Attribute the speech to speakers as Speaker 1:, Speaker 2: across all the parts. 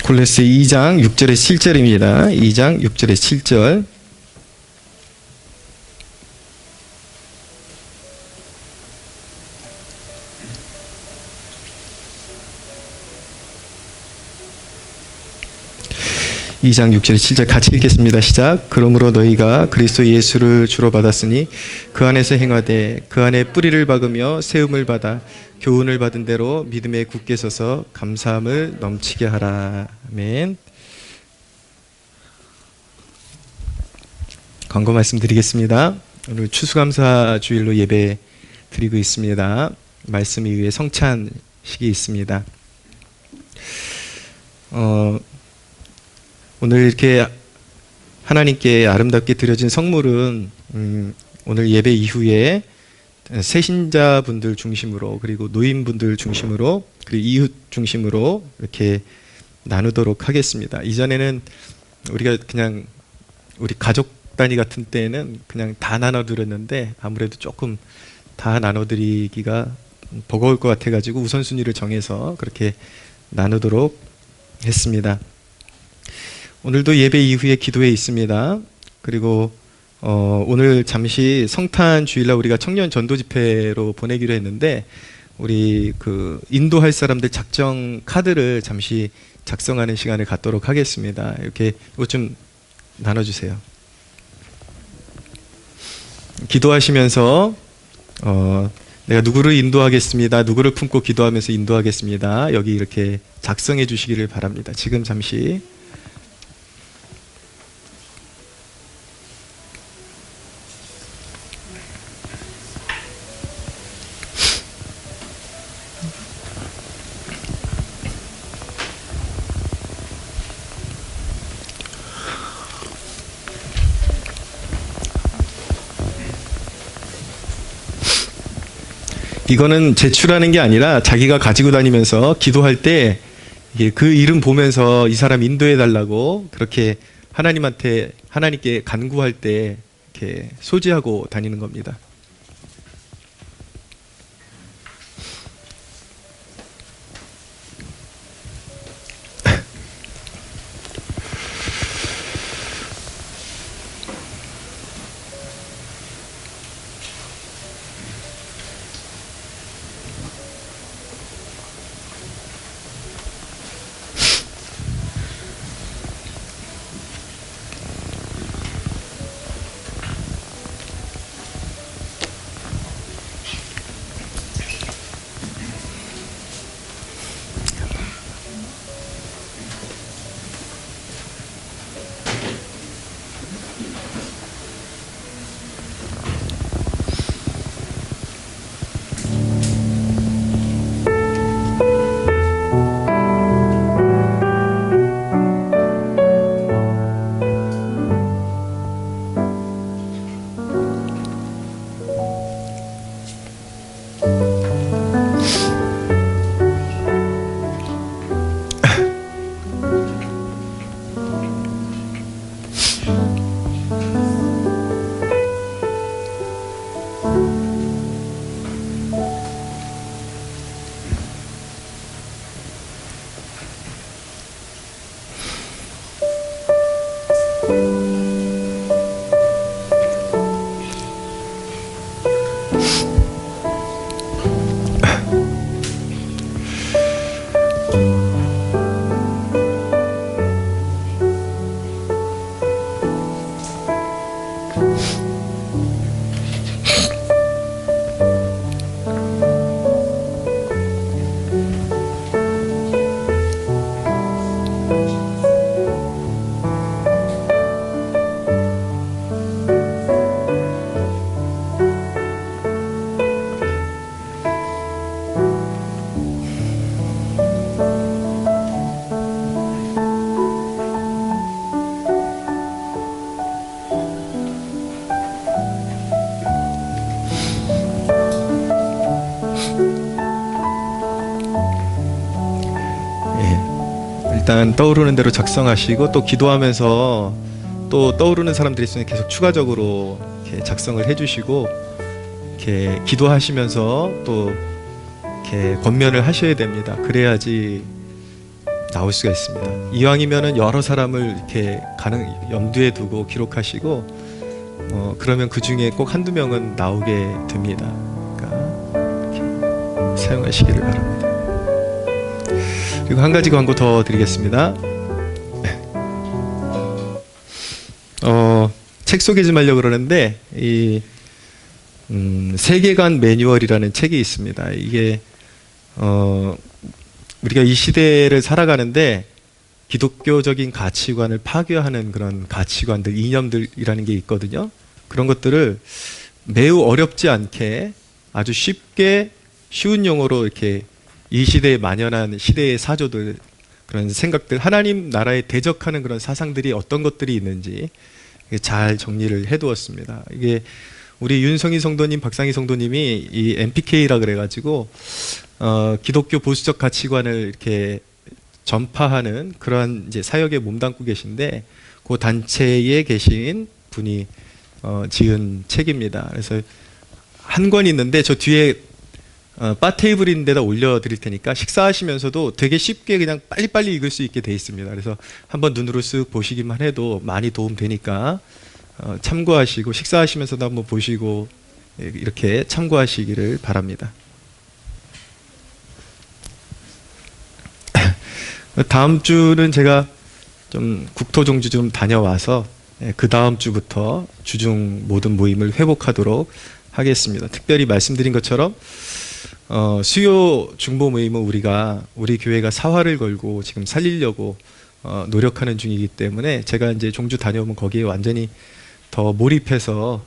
Speaker 1: 골로새 2장 6절에 7절입니다. 2장 6절에 7절. 이 장 6절 7절 같이 읽겠습니다. 시작. 그러므로 너희가 그리스도 예수를 주로 받았으니 그 안에서 행하되 그 안에 뿌리를 박으며 세움을 받아 교훈을 받은 대로 믿음에 굳게 서서 감사함을 넘치게 하라. 아멘. 광고 말씀드리겠습니다. 오늘 추수감사 주일로 예배 드리고 있습니다. 말씀 이후에 성찬식이 있습니다. 오늘 이렇게 하나님께 아름답게 드려진 성물은 오늘 예배 이후에 새신자분들 중심으로, 그리고 노인분들 중심으로, 그리고 이웃 중심으로 이렇게 나누도록 하겠습니다. 이전에는 우리가 그냥 우리 가족 단위 같은 때에는 그냥 다 나눠드렸는데 아무래도 조금 다 나눠드리기가 버거울 것 같아가지고 우선순위를 정해서 그렇게 나누도록 했습니다. 오늘도 예배 이후에 기도회 있습니다. 그리고 오늘 잠시 성탄 주일날 우리가 청년 전도 집회로 보내기로 했는데 우리 그 인도할 사람들 작정 카드를 잠시 작성하는 시간을 갖도록 하겠습니다. 이렇게 이거 좀 나눠주세요. 기도하시면서 내가 누구를 인도하겠습니다. 누구를 품고 기도하면서 인도하겠습니다. 여기 이렇게 작성해 주시기를 바랍니다. 지금 잠시. 이거는 제출하는 게 아니라 자기가 가지고 다니면서 기도할 때 그 이름 보면서 이 사람 인도해 달라고 그렇게 하나님께 간구할 때 이렇게 소지하고 다니는 겁니다. 일단 떠오르는 대로 작성하시고 또 기도하면서 또 떠오르는 사람들이 있으면 계속 추가적으로 이렇게 작성을 해주시고 이렇게 기도하시면서 또 이렇게 권면을 하셔야 됩니다. 그래야지 나올 수가 있습니다. 이왕이면은 여러 사람을 이렇게 염두에 두고 기록하시고 그러면 그 중에 꼭 한두 명은 나오게 됩니다. 그러니까 이렇게 사용하시기를 바랍니다. 그리고 한 가지 광고 더 드리겠습니다. 책 소개 좀 하려고 그러는데 이 세계관 매뉴얼이라는 책이 있습니다. 이게 우리가 이 시대를 살아가는데 기독교적인 가치관을 파괴하는 그런 가치관들, 이념들이라는 게 있거든요. 그런 것들을 매우 어렵지 않게 아주 쉽게 쉬운 용어로 이렇게 이 시대에 만연한 시대의 사조들, 그런 생각들, 하나님 나라에 대적하는 그런 사상들이 어떤 것들이 있는지 잘 정리를 해두었습니다. 이게 우리 윤성희 성도님, 박상희 성도님이 이 MPK라 그래가지고 기독교 보수적 가치관을 이렇게 전파하는 그러한 이제 사역에 몸담고 계신데 그 단체에 계신 분이 지은 책입니다. 그래서 한 권 있는데 저 뒤에 바 테이블인데다 올려드릴 테니까 식사하시면서도 되게 쉽게 그냥 빨리빨리 읽을 수 있게 돼 있습니다. 그래서 한번 눈으로 쓱 보시기만 해도 많이 도움 되니까 참고하시고 식사하시면서도 한번 보시고 이렇게 참고하시기를 바랍니다. 다음 주는 제가 좀 국토종주 좀 다녀와서 그 다음 주부터 주중 모든 모임을 회복하도록 하겠습니다. 특별히 말씀드린 것처럼 수요 중보 모임은 우리 교회가 사활을 걸고 지금 살리려고 노력하는 중이기 때문에 제가 이제 종주 다녀오면 거기에 완전히 더 몰입해서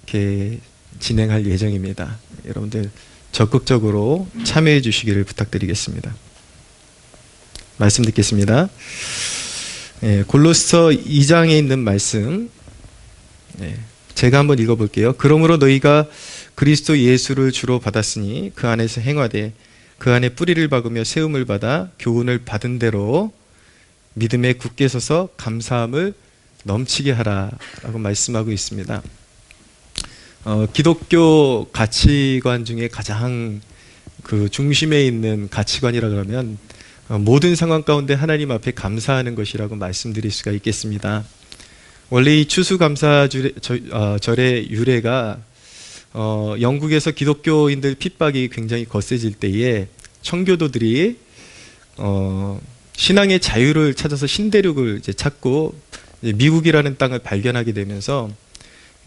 Speaker 1: 이렇게 진행할 예정입니다. 여러분들 적극적으로 참여해 주시기를 부탁드리겠습니다. 말씀 듣겠습니다. 골로새 2장에 있는 말씀 제가 한번 읽어볼게요. 그러므로 너희가 그리스도 예수를 주로 받았으니 그 안에서 행하되 그 안에 뿌리를 박으며 세움을 받아 교훈을 받은 대로 믿음에 굳게 서서 감사함을 넘치게 하라 라고 말씀하고 있습니다. 기독교 가치관 중에 가장 그 중심에 있는 가치관이라 그러면 모든 상황 가운데 하나님 앞에 감사하는 것이라고 말씀드릴 수가 있겠습니다. 원래 이 추수감사절의 유래가 영국에서 기독교인들 핍박이 굉장히 거세질 때에 청교도들이 신앙의 자유를 찾아서 신대륙을 이제 찾고 이제 미국이라는 땅을 발견하게 되면서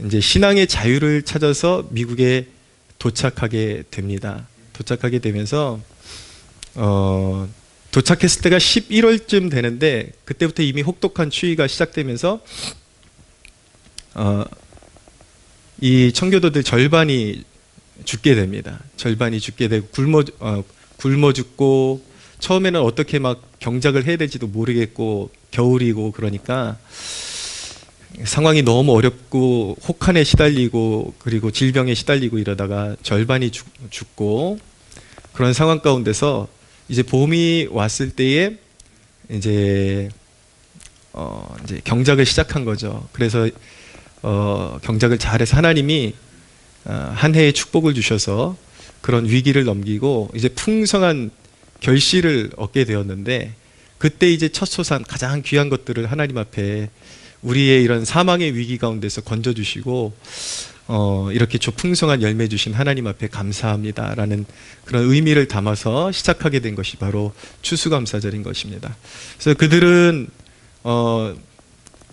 Speaker 1: 이제 신앙의 자유를 찾아서 미국에 도착하게 됩니다. 도착하게 되면서 도착했을 때가 11월쯤 되는데 그때부터 이미 혹독한 추위가 시작되면서 이 청교도들 절반이 죽게 됩니다. 절반이 죽게 되고 굶어 죽고 처음에는 어떻게 막 경작을 해야 될지도 모르겠고 겨울이고 그러니까 상황이 너무 어렵고 혹한에 시달리고 그리고 질병에 시달리고 이러다가 절반이 죽고 그런 상황 가운데서 이제 봄이 왔을 때에 이제 경작을 시작한 거죠. 그래서 경작을 잘해서 하나님이 한 해의 축복을 주셔서 그런 위기를 넘기고 이제 풍성한 결실을 얻게 되었는데 그때 이제 첫 소산 가장 귀한 것들을 하나님 앞에 우리의 이런 사망의 위기 가운데서 건져주시고 이렇게 풍성한 열매 주신 하나님 앞에 감사합니다라는 그런 의미를 담아서 시작하게 된 것이 바로 추수감사절인 것입니다. 그래서 그들은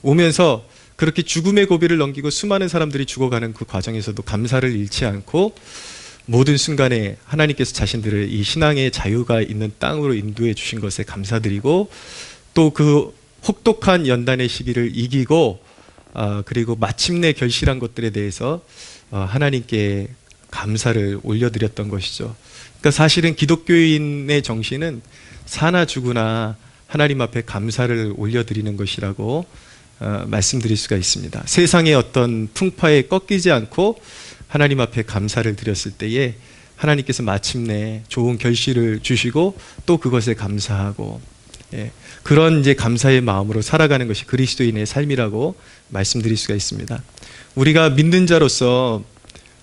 Speaker 1: 오면서 그렇게 죽음의 고비를 넘기고 수많은 사람들이 죽어가는 그 과정에서도 감사를 잃지 않고 모든 순간에 하나님께서 자신들을 이 신앙의 자유가 있는 땅으로 인도해 주신 것에 감사드리고 또 그 혹독한 연단의 시기를 이기고 그리고 마침내 결실한 것들에 대해서 하나님께 감사를 올려드렸던 것이죠. 그러니까 사실은 기독교인의 정신은 사나 죽으나 하나님 앞에 감사를 올려드리는 것이라고 말씀드릴 수가 있습니다. 세상의 어떤 풍파에 꺾이지 않고 하나님 앞에 감사를 드렸을 때에 하나님께서 마침내 좋은 결실을 주시고 또 그것에 감사하고 그런 이제 감사의 마음으로 살아가는 것이 그리스도인의 삶이라고 말씀드릴 수가 있습니다. 우리가 믿는 자로서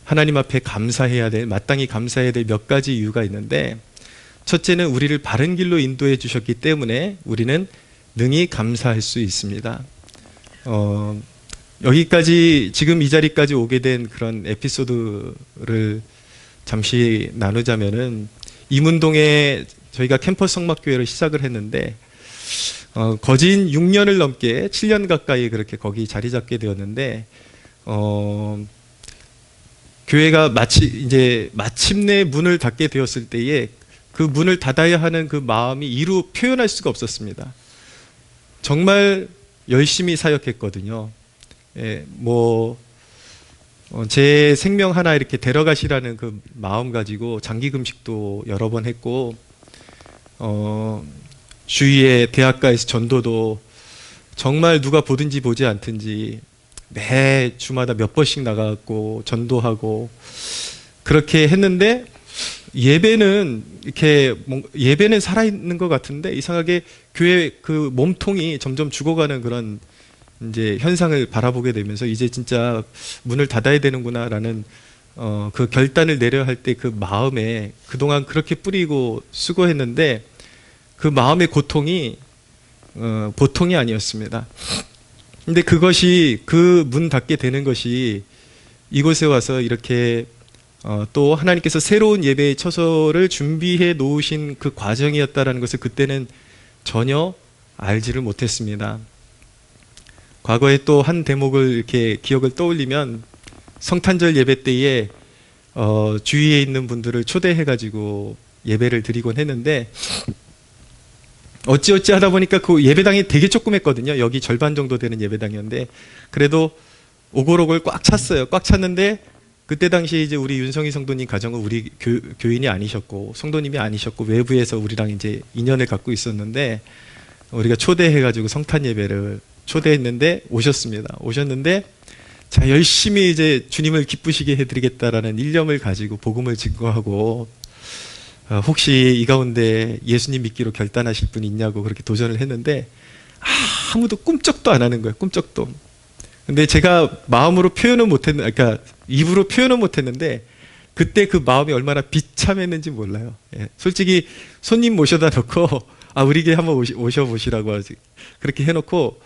Speaker 1: 하나님 앞에 감사해야 될, 마땅히 감사해야 될 몇 가지 이유가 있는데 첫째는 우리를 바른 길로 인도해 주셨기 때문에 우리는 능히 감사할 수 있습니다. 여기까지 지금 이 자리까지 오게 된 그런 에피소드를 잠시 나누자면은 이문동에 저희가 캠퍼스 성막교회를 시작을 했는데 거진 6년을 넘게 7년 가까이 그렇게 거기 자리 잡게 되었는데 교회가 마침내 문을 닫게 되었을 때에 그 문을 닫아야 하는 그 마음이 이루 표현할 수가 없었습니다. 정말 열심히 사역했거든요. 예, 제 생명 하나 이렇게 데려가시라는 그 마음 가지고 장기 금식도 여러 번 했고, 주위에 대학가에서 전도도 정말 누가 보든지 보지 않든지 매 주마다 몇 번씩 나가고 전도하고 그렇게 했는데 예배는 살아있는 것 같은데 이상하게 교회 그 몸통이 점점 죽어가는 그런 이제 현상을 바라보게 되면서 이제 진짜 문을 닫아야 되는구나라는 그 결단을 내려야 할 때 그 마음에 그동안 그렇게 뿌리고 수고했는데 그 마음의 고통이 보통이 아니었습니다. 근데 그것이 그 문 닫게 되는 것이 이곳에 와서 이렇게 또 하나님께서 새로운 예배의 처소를 준비해 놓으신 그 과정이었다라는 것을 그때는 전혀 알지를 못했습니다. 과거에 또 한 대목을 이렇게 기억을 떠올리면 성탄절 예배 때에 주위에 있는 분들을 초대해 가지고 예배를 드리곤 했는데 어찌어찌 하다 보니까 그 예배당이 되게 조그맸거든요. 여기 절반 정도 되는 예배당이었는데 그래도 오골오골 꽉 찼어요. 꽉 찼는데 그때 당시 이제 우리 윤성희 성도님 가정은 우리 교인이 아니셨고 성도님이 아니셨고 외부에서 우리랑 이제 인연을 갖고 있었는데 우리가 초대해가지고 성탄 예배를 초대했는데 오셨는데 자 열심히 이제 주님을 기쁘시게 해드리겠다라는 일념을 가지고 복음을 증거하고 혹시 이 가운데 예수님 믿기로 결단하실 분이 있냐고 그렇게 도전을 했는데 아무도 꿈쩍도 안 하는 거예요. 꿈쩍도. 근데 제가 마음으로 표현은 못했는, 그러니까 입으로 표현은 못했는데 그때 그 마음이 얼마나 비참했는지 몰라요. 예. 솔직히 손님 모셔다 놓고 우리 게 한번 오셔보시라고 하지. 그렇게 해놓고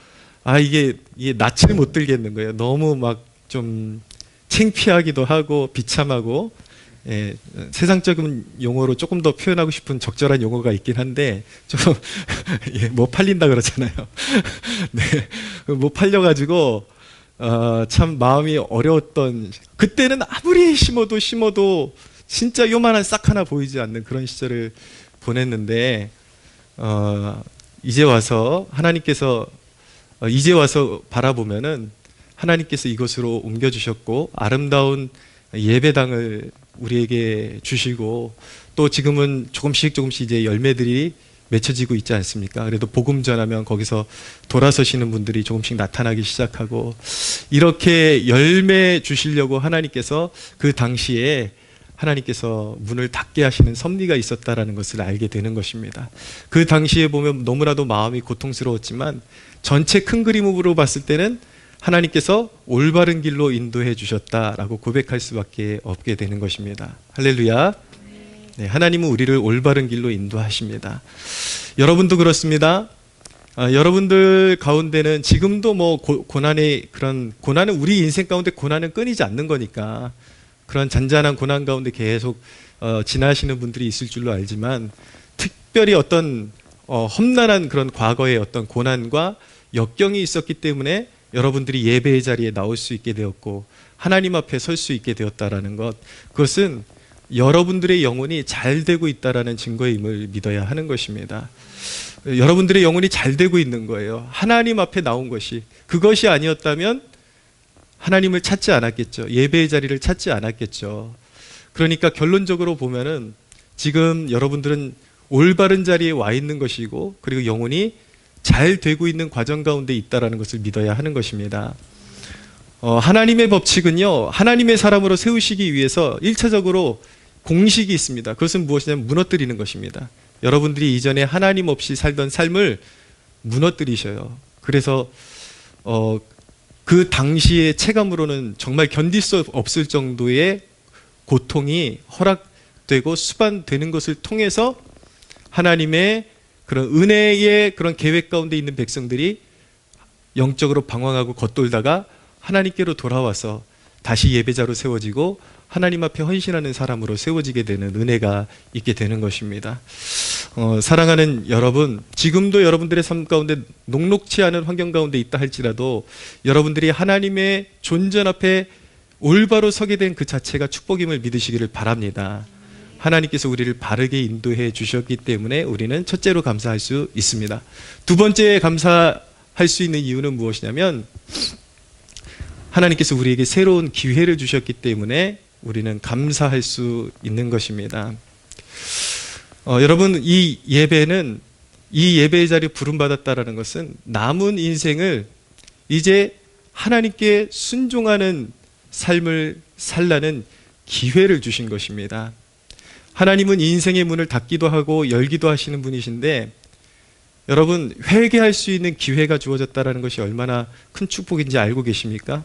Speaker 1: 이게 낯을 못 들겠는 거예요. 너무 막 좀 창피하기도 하고 비참하고 예, 세상적인 용어로 조금 더 표현하고 싶은 적절한 용어가 있긴 한데 좀 예, 뭐 팔린다 그러잖아요. 네, 뭐 팔려가지고 참 마음이 어려웠던 그때는 아무리 심어도 진짜 요만한 싹 하나 보이지 않는 그런 시절을 보냈는데 이제 와서 하나님께서 이제 와서 바라보면은 하나님께서 이곳으로 옮겨주셨고 아름다운 예배당을 우리에게 주시고 또 지금은 조금씩 이제 열매들이 맺혀지고 있지 않습니까? 그래도 복음 전하면 거기서 돌아서시는 분들이 조금씩 나타나기 시작하고 이렇게 열매 주시려고 하나님께서 그 당시에 하나님께서 문을 닫게 하시는 섭리가 있었다라는 것을 알게 되는 것입니다. 그 당시에 보면 너무나도 마음이 고통스러웠지만 전체 큰 그림으로 봤을 때는 하나님께서 올바른 길로 인도해 주셨다라고 고백할 수밖에 없게 되는 것입니다. 할렐루야. 네, 하나님은 우리를 올바른 길로 인도하십니다. 여러분도 그렇습니다. 여러분들 가운데는 지금도 뭐 고난은 우리 인생 가운데 고난은 끊이지 않는 거니까 그런 잔잔한 고난 가운데 계속 지나시는 분들이 있을 줄로 알지만 특별히 어떤 험난한 그런 과거의 어떤 고난과 역경이 있었기 때문에 여러분들이 예배의 자리에 나올 수 있게 되었고 하나님 앞에 설 수 있게 되었다라는 것, 그것은 여러분들의 영혼이 잘 되고 있다라는 증거임을 믿어야 하는 것입니다. 여러분들의 영혼이 잘 되고 있는 거예요. 하나님 앞에 나온 것이. 그것이 아니었다면 하나님을 찾지 않았겠죠. 예배의 자리를 찾지 않았겠죠. 그러니까 결론적으로 보면은 지금 여러분들은 올바른 자리에 와 있는 것이고 그리고 영혼이 잘 되고 있는 과정 가운데 있다라는 것을 믿어야 하는 것입니다. 하나님의 법칙은요, 하나님의 사람으로 세우시기 위해서 1차적으로 공식이 있습니다. 그것은 무엇이냐면 무너뜨리는 것입니다. 여러분들이 이전에 하나님 없이 살던 삶을 무너뜨리셔요. 그래서 그 당시의 체감으로는 정말 견딜 수 없을 정도의 고통이 허락되고 수반되는 것을 통해서 하나님의 그런 은혜의 그런 계획 가운데 있는 백성들이 영적으로 방황하고 겉돌다가 하나님께로 돌아와서 다시 예배자로 세워지고 하나님 앞에 헌신하는 사람으로 세워지게 되는 은혜가 있게 되는 것입니다. 사랑하는 여러분, 지금도 여러분들의 삶 가운데 녹록치 않은 환경 가운데 있다 할지라도 여러분들이 하나님의 존전 앞에 올바로 서게 된 그 자체가 축복임을 믿으시기를 바랍니다. 하나님께서 우리를 바르게 인도해 주셨기 때문에 우리는 첫째로 감사할 수 있습니다. 두 번째 감사할 수 있는 이유는 무엇이냐면 하나님께서 우리에게 새로운 기회를 주셨기 때문에 우리는 감사할 수 있는 것입니다. 여러분, 이 예배의 자리에 부름받았다라는 것은 남은 인생을 이제 하나님께 순종하는 삶을 살라는 기회를 주신 것입니다. 하나님은 인생의 문을 닫기도 하고 열기도 하시는 분이신데 여러분, 회개할 수 있는 기회가 주어졌다는 것이 얼마나 큰 축복인지 알고 계십니까?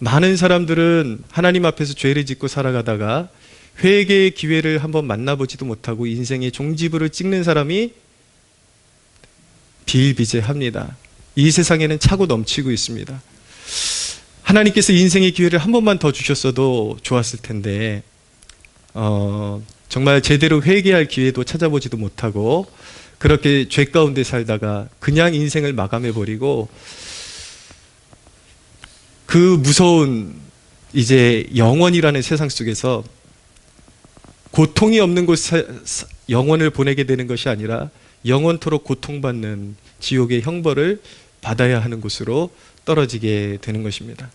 Speaker 1: 많은 사람들은 하나님 앞에서 죄를 짓고 살아가다가 회개의 기회를 한번 만나보지도 못하고 인생의 종지부를 찍는 사람이 비일비재합니다. 이 세상에는 차고 넘치고 있습니다. 하나님께서 인생의 기회를 한 번만 더 주셨어도 좋았을 텐데 정말 제대로 회개할 기회도 찾아보지도 못하고 그렇게 죄 가운데 살다가 그냥 인생을 마감해버리고 그 무서운 이제 영원이라는 세상 속에서 고통이 없는 곳에 영원을 보내게 되는 것이 아니라 영원토록 고통받는 지옥의 형벌을 받아야 하는 곳으로 떨어지게 되는 것입니다.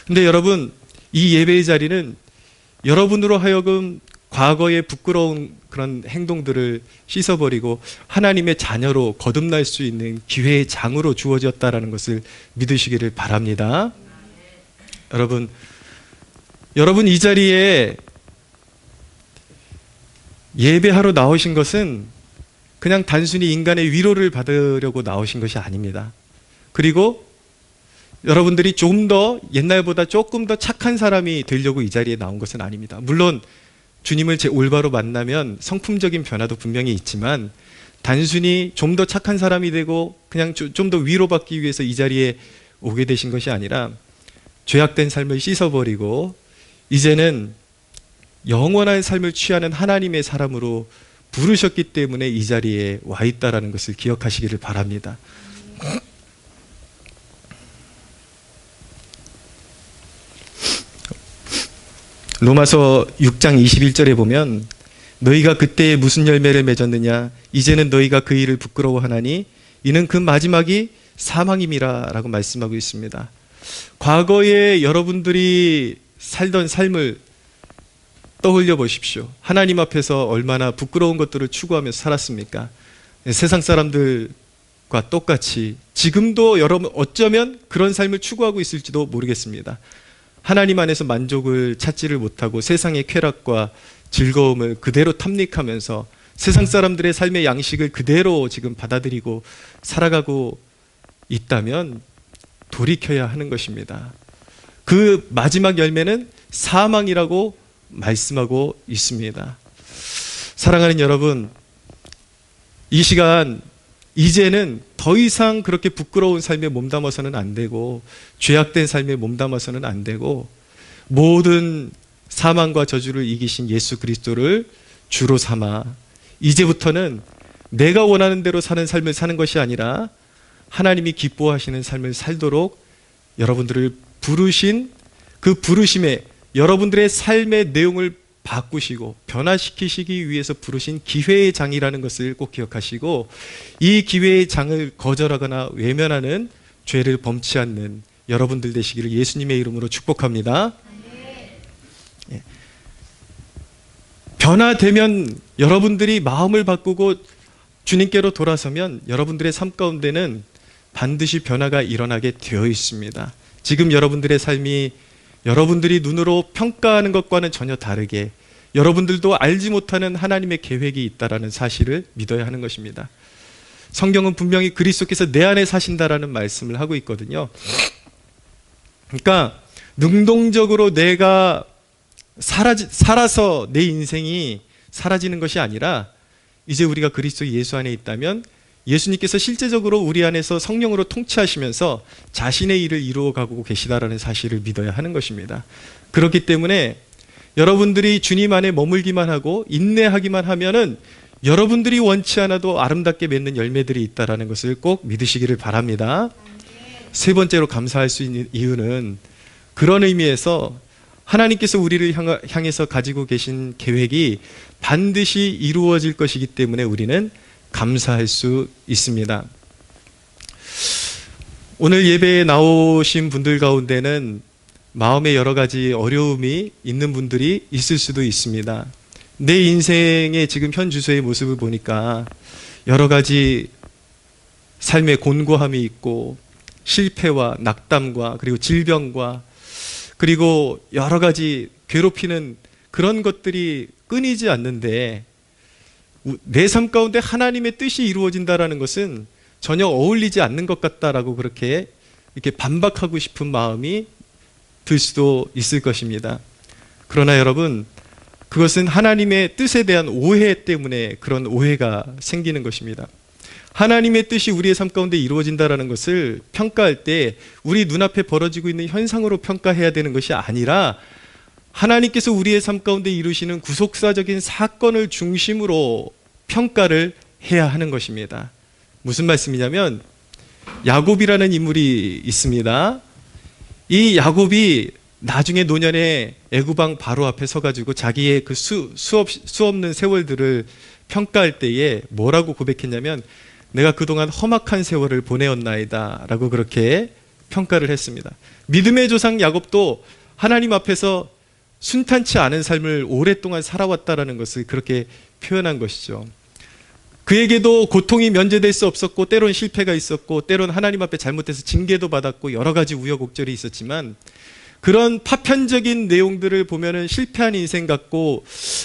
Speaker 1: 근데 여러분, 이 예배의 자리는 여러분으로 하여금 과거의 부끄러운 그런 행동들을 씻어버리고 하나님의 자녀로 거듭날 수 있는 기회의 장으로 주어졌다는 것을 믿으시기를 바랍니다. 여러분 이 자리에 예배하러 나오신 것은 그냥 단순히 인간의 위로를 받으려고 나오신 것이 아닙니다. 그리고 여러분들이 조금 더 옛날보다 조금 더 착한 사람이 되려고 이 자리에 나온 것은 아닙니다. 물론 주님을 올바로 만나면 성품적인 변화도 분명히 있지만 단순히 좀 더 착한 사람이 되고 그냥 좀 더 위로받기 위해서 이 자리에 오게 되신 것이 아니라 죄악된 삶을 씻어버리고 이제는 영원한 삶을 취하는 하나님의 사람으로 부르셨기 때문에 이 자리에 와 있다는 것을 기억하시기를 바랍니다. 로마서 6장 21절에 보면 너희가 그때에 무슨 열매를 맺었느냐 이제는 너희가 그 일을 부끄러워하나니 이는 그 마지막이 사망임이라 라고 말씀하고 있습니다. 과거에 여러분들이 살던 삶을 떠올려 보십시오. 하나님 앞에서 얼마나 부끄러운 것들을 추구하면서 살았습니까? 세상 사람들과 똑같이 지금도 여러분 어쩌면 그런 삶을 추구하고 있을지도 모르겠습니다. 하나님 안에서 만족을 찾지를 못하고 세상의 쾌락과 즐거움을 그대로 탐닉하면서 세상 사람들의 삶의 양식을 그대로 지금 받아들이고 살아가고 있다면 돌이켜야 하는 것입니다. 그 마지막 열매는 사망이라고 말씀하고 있습니다. 사랑하는 여러분, 이 시간 이제는 더 이상 그렇게 부끄러운 삶에 몸담아서는 안 되고 죄악된 삶에 몸담아서는 안 되고 모든 사망과 저주를 이기신 예수 그리스도를 주로 삼아 이제부터는 내가 원하는 대로 사는 삶을 사는 것이 아니라 하나님이 기뻐하시는 삶을 살도록 여러분들을 부르신 그 부르심에 여러분들의 삶의 내용을 바꾸시고 변화시키시기 위해서 부르신 기회의 장이라는 것을 꼭 기억하시고 이 기회의 장을 거절하거나 외면하는 죄를 범치 않는 여러분들 되시기를 예수님의 이름으로 축복합니다. 예. 변화되면 여러분들이 마음을 바꾸고 주님께로 돌아서면 여러분들의 삶 가운데는 반드시 변화가 일어나게 되어 있습니다. 지금 여러분들의 삶이 여러분들이 눈으로 평가하는 것과는 전혀 다르게 여러분들도 알지 못하는 하나님의 계획이 있다는 사실을 믿어야 하는 것입니다. 성경은 분명히 그리스도께서 내 안에 사신다라는 말씀을 하고 있거든요. 그러니까 능동적으로 내가 살아서 내 인생이 사라지는 것이 아니라 이제 우리가 그리스도 예수 안에 있다면 예수님께서 실제적으로 우리 안에서 성령으로 통치하시면서 자신의 일을 이루어가고 계시다라는 사실을 믿어야 하는 것입니다. 그렇기 때문에 여러분들이 주님 안에 머물기만 하고 인내하기만 하면은 여러분들이 원치 않아도 아름답게 맺는 열매들이 있다라는 것을 꼭 믿으시기를 바랍니다. 세 번째로 감사할 수 있는 이유는 그런 의미에서 하나님께서 우리를 향해서 가지고 계신 계획이 반드시 이루어질 것이기 때문에 우리는 감사할 수 있습니다. 오늘 예배에 나오신 분들 가운데는 마음에 여러 가지 어려움이 있는 분들이 있을 수도 있습니다. 내 인생의 지금 현 주소의 모습을 보니까 여러 가지 삶의 곤고함이 있고 실패와 낙담과 그리고 질병과 그리고 여러 가지 괴롭히는 그런 것들이 끊이지 않는데 내 삶 가운데 하나님의 뜻이 이루어진다라는 것은 전혀 어울리지 않는 것 같다라고 그렇게 이렇게 반박하고 싶은 마음이 들 수도 있을 것입니다. 그러나 여러분, 그것은 하나님의 뜻에 대한 오해 때문에 그런 오해가 생기는 것입니다. 하나님의 뜻이 우리의 삶 가운데 이루어진다라는 것을 평가할 때 우리 눈앞에 벌어지고 있는 현상으로 평가해야 되는 것이 아니라 하나님께서 우리의 삶 가운데 이루시는 구속사적인 사건을 중심으로 평가를 해야 하는 것입니다. 무슨 말씀이냐면 야곱이라는 인물이 있습니다. 이 야곱이 나중에 노년에 애굽왕 바로 앞에 서가지고 자기의 그 수없는 세월들을 평가할 때에 뭐라고 고백했냐면 내가 그동안 험악한 세월을 보내었나이다 라고 그렇게 평가를 했습니다. 믿음의 조상 야곱도 하나님 앞에서 순탄치 않은 삶을 오랫동안 살아왔다라는 것을 그렇게 표현한 것이죠. 그에게도 고통이 면제될 수 없었고 때론 실패가 있었고 때론 하나님 앞에 잘못해서 징계도 받았고 여러 가지 우여곡절이 있었지만 그런 파편적인 내용들을 보면은 실패한 인생 같고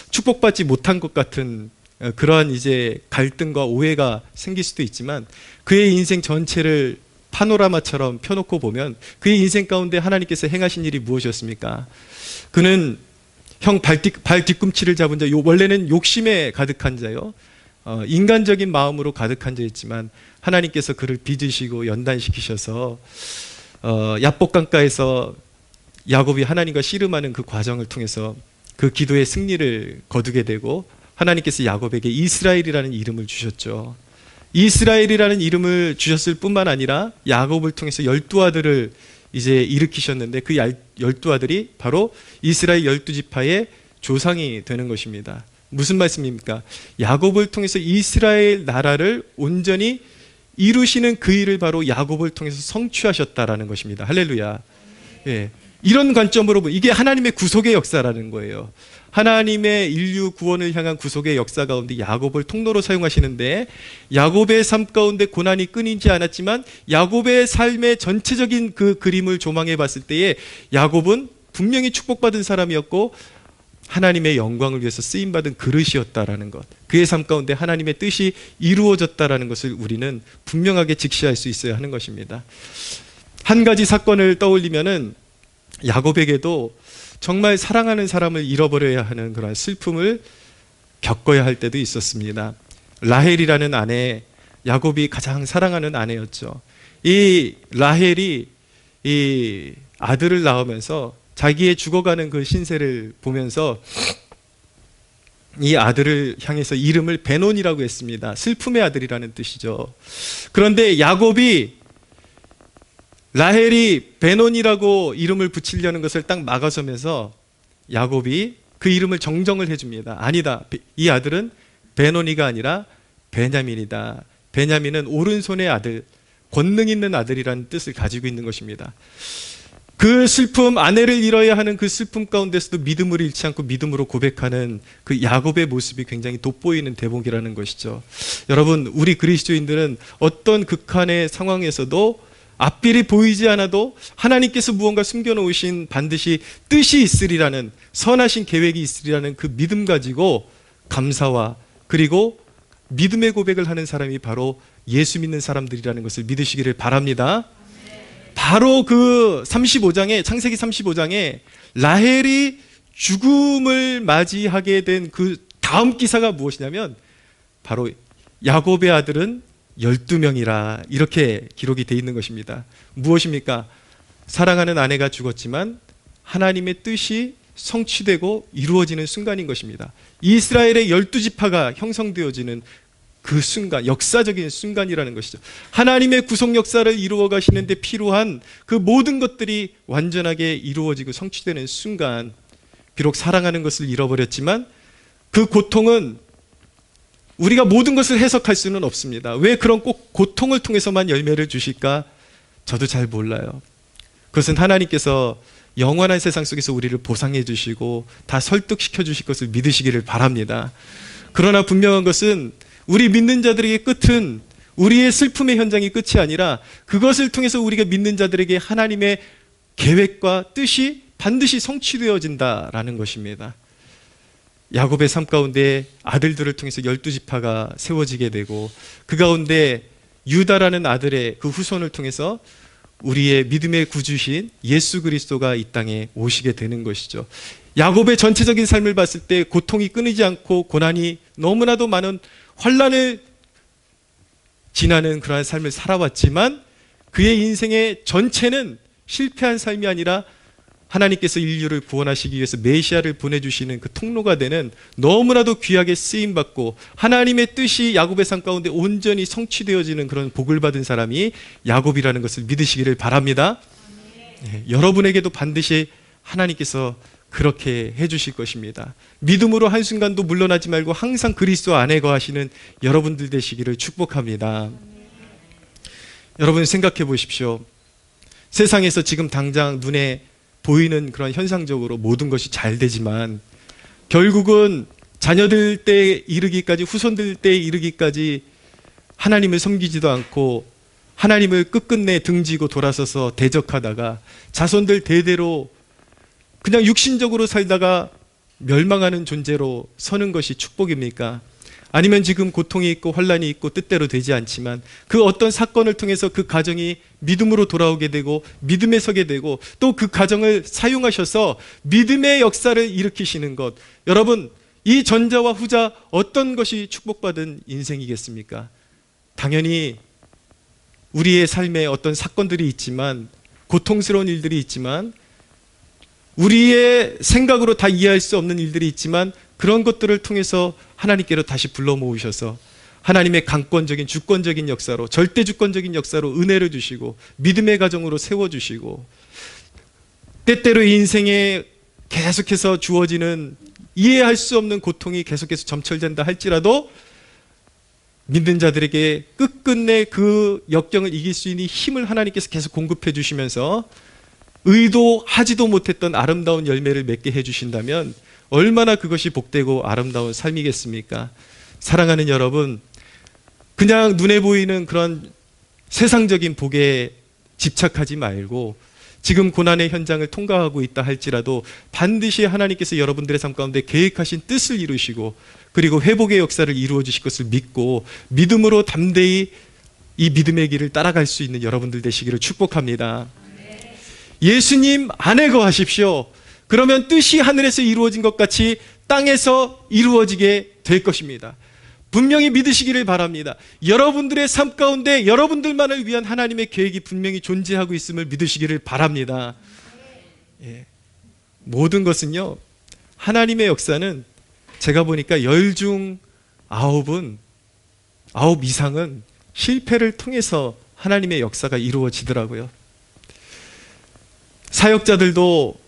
Speaker 1: 축복받지 못한 것 같은 그러한 이제 갈등과 오해가 생길 수도 있지만 그의 인생 전체를 파노라마처럼 펴놓고 보면 그의 인생 가운데 하나님께서 행하신 일이 무엇이었습니까? 그는 형 발 뒤꿈치를 잡은 자, 원래는 욕심에 가득한 자요. 인간적인 마음으로 가득한 자였지만 하나님께서 그를 빚으시고 연단시키셔서 야복강가에서 야곱이 하나님과 씨름하는 그 과정을 통해서 그 기도의 승리를 거두게 되고 하나님께서 야곱에게 이스라엘이라는 이름을 주셨죠. 이스라엘이라는 이름을 주셨을 뿐만 아니라 야곱을 통해서 12아들을 이제 일으키셨는데 그 12아들이 바로 이스라엘 12지파의 조상이 되는 것입니다. 무슨 말씀입니까? 야곱을 통해서 이스라엘 나라를 온전히 이루시는 그 일을 바로 야곱을 통해서 성취하셨다라는 것입니다. 할렐루야. 예. 이런 관점으로 보면 이게 하나님의 구속의 역사라는 거예요. 하나님의 인류 구원을 향한 구속의 역사 가운데 야곱을 통로로 사용하시는데 야곱의 삶 가운데 고난이 끊이지 않았지만 야곱의 삶의 전체적인 그 그림을 조망해 봤을 때에 야곱은 분명히 축복받은 사람이었고 하나님의 영광을 위해서 쓰임받은 그릇이었다라는 것, 그의 삶 가운데 하나님의 뜻이 이루어졌다라는 것을 우리는 분명하게 직시할 수 있어야 하는 것입니다. 한 가지 사건을 떠올리면은 야곱에게도 정말 사랑하는 사람을 잃어버려야 하는 그런 슬픔을 겪어야 할 때도 있었습니다. 라헬이라는 아내, 야곱이 가장 사랑하는 아내였죠. 이 라헬이 이 아들을 낳으면서 자기의 죽어가는 그 신세를 보면서 이 아들을 향해서 이름을 베논이라고 했습니다. 슬픔의 아들이라는 뜻이죠. 그런데 야곱이 라헬이 베논이라고 이름을 붙이려는 것을 딱 막아서면서 야곱이 그 이름을 정정을 해줍니다. 아니다. 이 아들은 베논이가 아니라 베냐민이다. 베냐민은 오른손의 아들, 권능 있는 아들이라는 뜻을 가지고 있는 것입니다. 그 슬픔, 아내를 잃어야 하는 그 슬픔 가운데서도 믿음을 잃지 않고 믿음으로 고백하는 그 야곱의 모습이 굉장히 돋보이는 대목이라는 것이죠. 여러분, 우리 그리스도인들은 어떤 극한의 상황에서도 앞길이 보이지 않아도 하나님께서 무언가 숨겨놓으신 반드시 뜻이 있으리라는 선하신 계획이 있으리라는 그 믿음 가지고 감사와 그리고 믿음의 고백을 하는 사람이 바로 예수 믿는 사람들이라는 것을 믿으시기를 바랍니다. 바로 그 35장에 창세기 35장에 라헬이 죽음을 맞이하게 된 그 다음 기사가 무엇이냐면 바로 야곱의 아들은 12명이라 이렇게 기록이 되어 있는 것입니다. 무엇입니까? 사랑하는 아내가 죽었지만 하나님의 뜻이 성취되고 이루어지는 순간인 것입니다. 이스라엘의 12지파가 형성되어지는 그 순간, 역사적인 순간이라는 것이죠. 하나님의 구속 역사를 이루어 가시는데 필요한 그 모든 것들이 완전하게 이루어지고 성취되는 순간, 비록 사랑하는 것을 잃어버렸지만 그 고통은 우리가 모든 것을 해석할 수는 없습니다. 왜 그런 꼭 고통을 통해서만 열매를 주실까? 저도 잘 몰라요. 그것은 하나님께서 영원한 세상 속에서 우리를 보상해 주시고 다 설득시켜 주실 것을 믿으시기를 바랍니다. 그러나 분명한 것은 우리 믿는 자들에게 끝은 우리의 슬픔의 현장이 끝이 아니라 그것을 통해서 우리가 믿는 자들에게 하나님의 계획과 뜻이 반드시 성취되어진다라는 것입니다. 야곱의 삶 가운데 아들들을 통해서 12지파가 세워지게 되고 그 가운데 유다라는 아들의 그 후손을 통해서 우리의 믿음의 구주신 예수 그리스도가 이 땅에 오시게 되는 것이죠. 야곱의 전체적인 삶을 봤을 때 고통이 끊이지 않고 고난이 너무나도 많은 환난을 지나는 그러한 삶을 살아왔지만 그의 인생의 전체는 실패한 삶이 아니라 하나님께서 인류를 구원하시기 위해서 메시아를 보내주시는 그 통로가 되는 너무나도 귀하게 쓰임받고 하나님의 뜻이 야곱의 삶 가운데 온전히 성취되어지는 그런 복을 받은 사람이 야곱이라는 것을 믿으시기를 바랍니다. 네, 여러분에게도 반드시 하나님께서 그렇게 해주실 것입니다. 믿음으로 한순간도 물러나지 말고 항상 그리스도 안에 거하시는 여러분들 되시기를 축복합니다. 여러분 생각해 보십시오. 세상에서 지금 당장 눈에 보이는 그런 현상적으로 모든 것이 잘 되지만 결국은 자녀들 때 이르기까지 후손들 때 이르기까지 하나님을 섬기지도 않고 하나님을 끝끝내 등지고 돌아서서 대적하다가 자손들 대대로 그냥 육신적으로 살다가 멸망하는 존재로 서는 것이 축복입니까? 아니면 지금 고통이 있고 환난이 있고 뜻대로 되지 않지만 그 어떤 사건을 통해서 그 가정이 믿음으로 돌아오게 되고 믿음에 서게 되고 또 그 가정을 사용하셔서 믿음의 역사를 일으키시는 것, 여러분 이 전자와 후자 어떤 것이 축복받은 인생이겠습니까? 당연히 우리의 삶에 어떤 사건들이 있지만 고통스러운 일들이 있지만 우리의 생각으로 다 이해할 수 없는 일들이 있지만 그런 것들을 통해서 하나님께로 다시 불러 모으셔서 하나님의 강권적인 주권적인 역사로 절대 주권적인 역사로 은혜를 주시고 믿음의 가정으로 세워주시고 때때로 인생에 계속해서 주어지는 이해할 수 없는 고통이 계속해서 점철된다 할지라도 믿는 자들에게 끝끝내 그 역경을 이길 수 있는 힘을 하나님께서 계속 공급해 주시면서 의도하지도 못했던 아름다운 열매를 맺게 해주신다면 얼마나 그것이 복되고 아름다운 삶이겠습니까? 사랑하는 여러분, 그냥 눈에 보이는 그런 세상적인 복에 집착하지 말고 지금 고난의 현장을 통과하고 있다 할지라도 반드시 하나님께서 여러분들의 삶 가운데 계획하신 뜻을 이루시고 그리고 회복의 역사를 이루어 주실 것을 믿고 믿음으로 담대히 이 믿음의 길을 따라갈 수 있는 여러분들 되시기를 축복합니다. 예수님 안에 거하십시오. 그러면 뜻이 하늘에서 이루어진 것 같이 땅에서 이루어지게 될 것입니다. 분명히 믿으시기를 바랍니다. 여러분들의 삶 가운데 여러분들만을 위한 하나님의 계획이 분명히 존재하고 있음을 믿으시기를 바랍니다. 예. 모든 것은요, 하나님의 역사는 제가 보니까 10중 9은 9 이상은 실패를 통해서 하나님의 역사가 이루어지더라고요. 사역자들도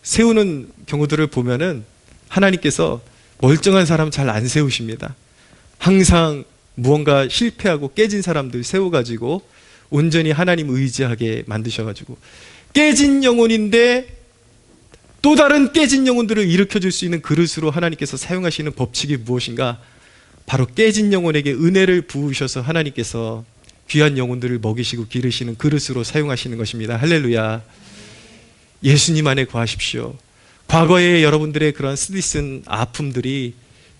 Speaker 1: 세우는 경우들을 보면은 하나님께서 멀쩡한 사람 잘 안 세우십니다. 항상 무언가 실패하고 깨진 사람들 세워가지고 온전히 하나님 의지하게 만드셔가지고 깨진 영혼인데 또 다른 깨진 영혼들을 일으켜줄 수 있는 그릇으로 하나님께서 사용하시는 법칙이 무엇인가? 바로 깨진 영혼에게 은혜를 부으셔서 하나님께서 귀한 영혼들을 먹이시고 기르시는 그릇으로 사용하시는 것입니다. 할렐루야. 예수님 안에 거하십시오. 과거에 여러분들의 그런 쓰디쓴 아픔들이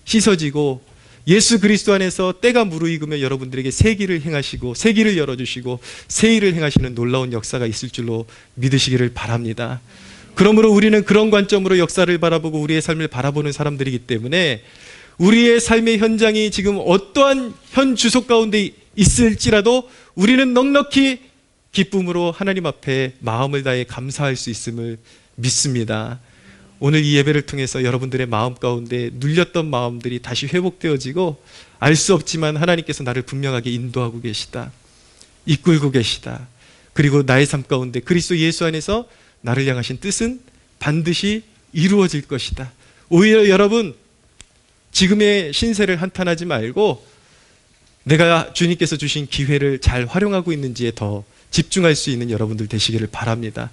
Speaker 1: 씻어지고 예수 그리스도 안에서 때가 무르익으며 여러분들에게 새 길을 행하시고 새 길을 열어주시고 새 일을 행하시는 놀라운 역사가 있을 줄로 믿으시기를 바랍니다. 그러므로 우리는 그런 관점으로 역사를 바라보고 우리의 삶을 바라보는 사람들이기 때문에 우리의 삶의 현장이 지금 어떠한 현 주소 가운데 있을지라도 우리는 넉넉히 기쁨으로 하나님 앞에 마음을 다해 감사할 수 있음을 믿습니다. 오늘 이 예배를 통해서 여러분들의 마음 가운데 눌렸던 마음들이 다시 회복되어지고 알 수 없지만 하나님께서 나를 분명하게 인도하고 계시다, 이끌고 계시다, 그리고 나의 삶 가운데 그리스도 예수 안에서 나를 향하신 뜻은 반드시 이루어질 것이다. 오히려 여러분, 지금의 신세를 한탄하지 말고 내가 주님께서 주신 기회를 잘 활용하고 있는지에 더 집중할 수 있는 여러분들 되시기를 바랍니다.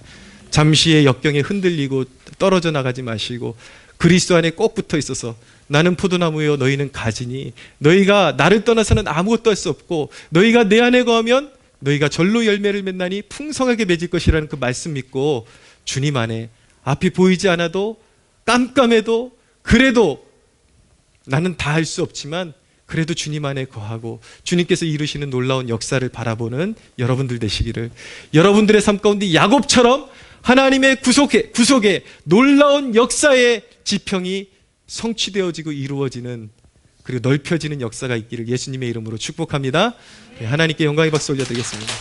Speaker 1: 잠시의 역경에 흔들리고 떨어져 나가지 마시고 그리스도 안에 꼭 붙어 있어서 나는 포도나무요 너희는 가지니 너희가 나를 떠나서는 아무것도 할 수 없고 너희가 내 안에 거하면 너희가 절로 열매를 맺나니 풍성하게 맺을 것이라는 그 말씀 믿고 주님 안에 앞이 보이지 않아도 깜깜해도 그래도 나는 다 할 수 없지만 그래도 주님 안에 거하고 주님께서 이루시는 놀라운 역사를 바라보는 여러분들 되시기를, 여러분들의 삶 가운데 야곱처럼 하나님의 구속에 놀라운 역사의 지평이 성취되어지고 이루어지는 그리고 넓혀지는 역사가 있기를 예수님의 이름으로 축복합니다. 하나님께 영광의 박수 올려드리겠습니다.